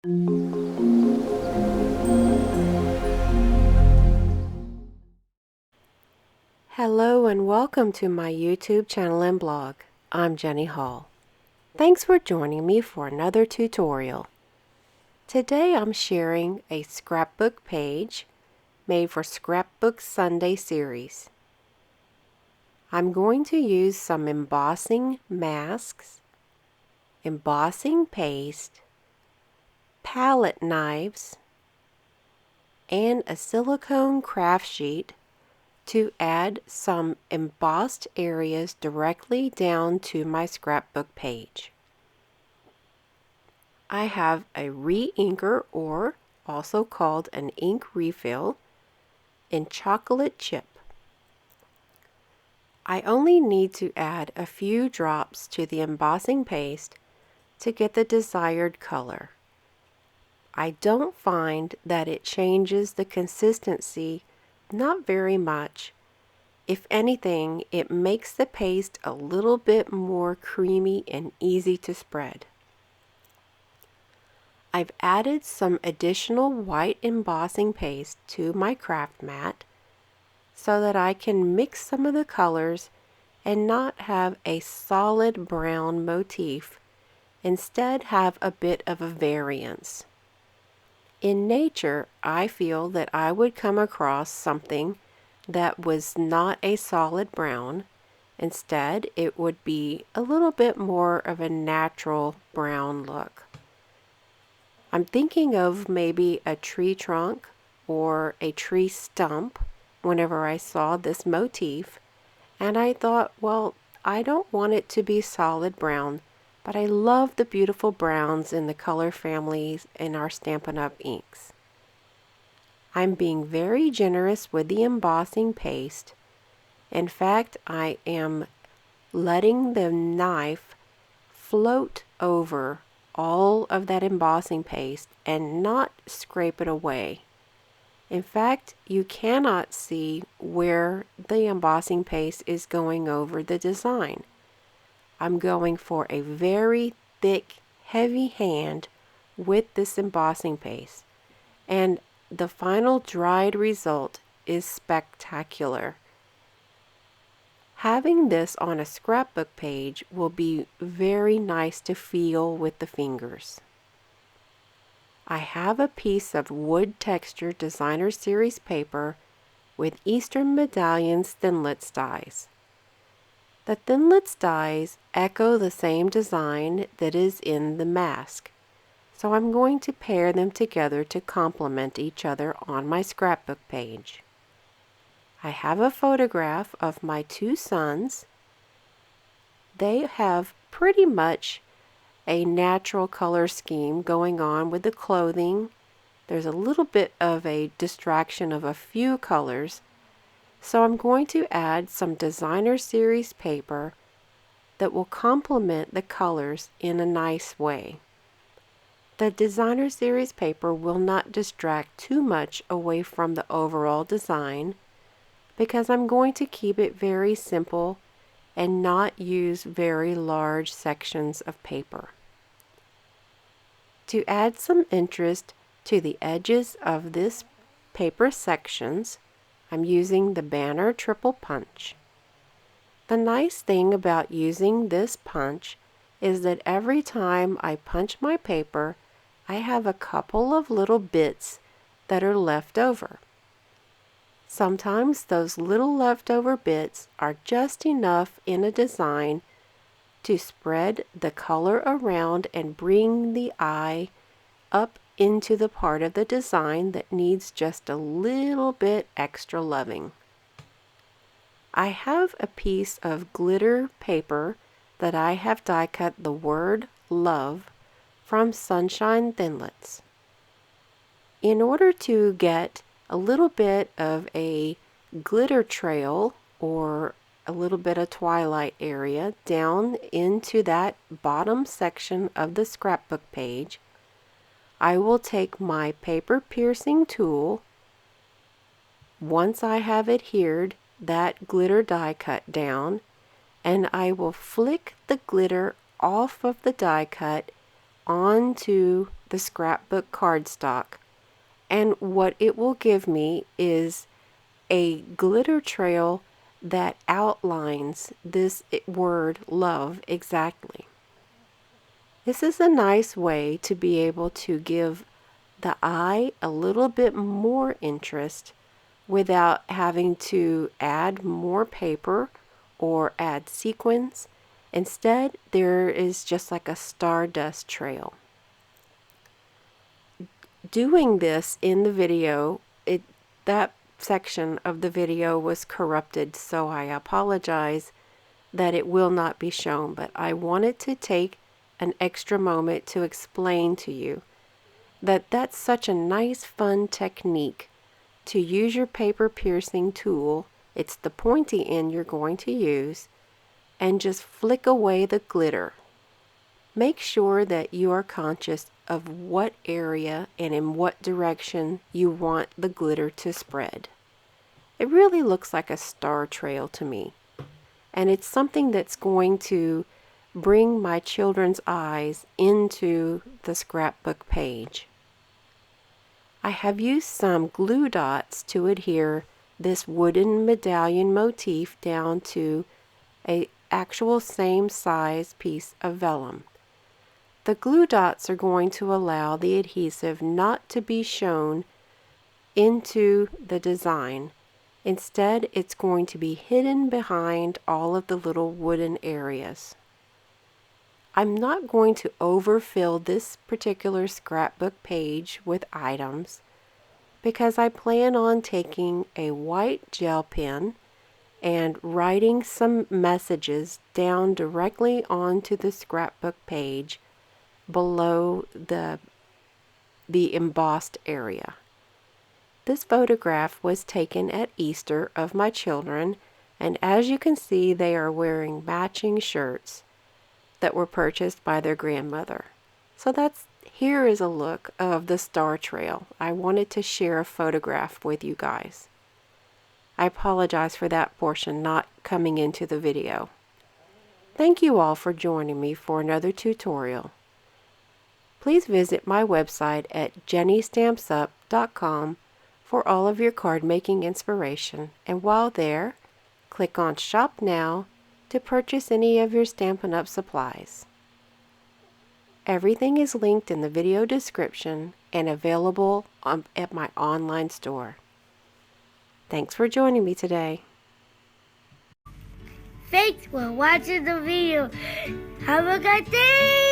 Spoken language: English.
Hello and welcome to my YouTube channel and blog. I'm Jenny Hall. Thanks for joining me for another tutorial. Today I'm sharing a scrapbook page made for Scrapbook Sunday Series. I'm going to use some embossing masks, embossing paste, palette knives, and a silicone craft sheet to add some embossed areas directly down to my scrapbook page. I have a re-inker, or also called an ink refill, in chocolate chip. I only need to add a few drops to the embossing paste to get the desired color. I don't find that it changes the consistency not very much. If anything, it makes the paste a little bit more creamy and easy to spread. I've added some additional white embossing paste to my craft mat so that I can mix some of the colors and not have a solid brown motif, instead have a bit of a variance. In nature, I feel that I would come across something that was not a solid brown. Instead, it would be a little bit more of a natural brown look. I'm thinking of maybe a tree trunk or a tree stump whenever I saw this motif, and I thought, well, I don't want it to be solid brown, but I love the beautiful browns in the color families in our Stampin' Up inks. I'm being very generous with the embossing paste. In fact, I am letting the knife float over all of that embossing paste and not scrape it away. In fact, you cannot see where the embossing paste is going over the design. I'm going for a very thick, heavy hand with this embossing paste, and the final dried result is spectacular. Having this on a scrapbook page will be very nice to feel with the fingers. I have a piece of wood texture designer series paper with Eastern Medallion's thinlits dies. The thinlits dies echo the same design that is in the mask, so I'm going to pair them together to complement each other on my scrapbook page. I have a photograph of my two sons. They have pretty much a natural color scheme going on with the clothing. There's a little bit of a distraction of a few colors, so I'm going to add some designer series paper that will complement the colors in a nice way. The designer series paper will not distract too much away from the overall design, because I'm going to keep it very simple and not use very large sections of paper. To add some interest to the edges of this paper sections, I'm using the Banner Triple Punch. The nice thing about using this punch is that every time I punch my paper, I have a couple of little bits that are left over. Sometimes those little leftover bits are just enough in a design to spread the color around and bring the eye up into the part of the design that needs just a little bit extra loving. I have a piece of glitter paper that I have die cut the word love from Sunshine Thinlits. In order to get a little bit of a glitter trail or a little bit of twilight area down into that bottom section of the scrapbook page, I will take my paper piercing tool. Once I have adhered that glitter die cut down, and I will flick the glitter off of the die cut onto the scrapbook cardstock, and what it will give me is a glitter trail that outlines this word love exactly. This is a nice way to be able to give the eye a little bit more interest without having to add more paper or add sequins. Instead, there is just like a stardust trail. Doing this in the video, that section of the video was corrupted, so I apologize that it will not be shown, but I wanted to take an extra moment to explain to you that that's such a nice fun technique to use your paper piercing tool. It's the pointy end you're going to use, and just flick away the glitter. Make sure that you are conscious of what area and in what direction you want the glitter to spread. It really looks like a star trail to me, and it's something that's going to bring my children's eyes into the scrapbook page. I have used some glue dots to adhere this wooden medallion motif down to an actual same size piece of vellum. The glue dots are going to allow the adhesive not to be shown into the design. Instead, it's going to be hidden behind all of the little wooden areas. I'm not going to overfill this particular scrapbook page with items because I plan on taking a white gel pen and writing some messages down directly onto the scrapbook page below the embossed area. This photograph was taken at Easter of my children, and as you can see, they are wearing matching shirts that were purchased by their grandmother. So here is a look of the star trail. I wanted to share a photograph with you guys. I apologize for that portion not coming into the video. Thank you all for joining me for another tutorial. Please visit my website at jennystampsup.com for all of your card making inspiration, and while there, click on Shop Now to purchase any of your Stampin' Up! Supplies. Everything is linked in the video description and available at my online store. Thanks for joining me today. Thanks for watching the video. Have a good day!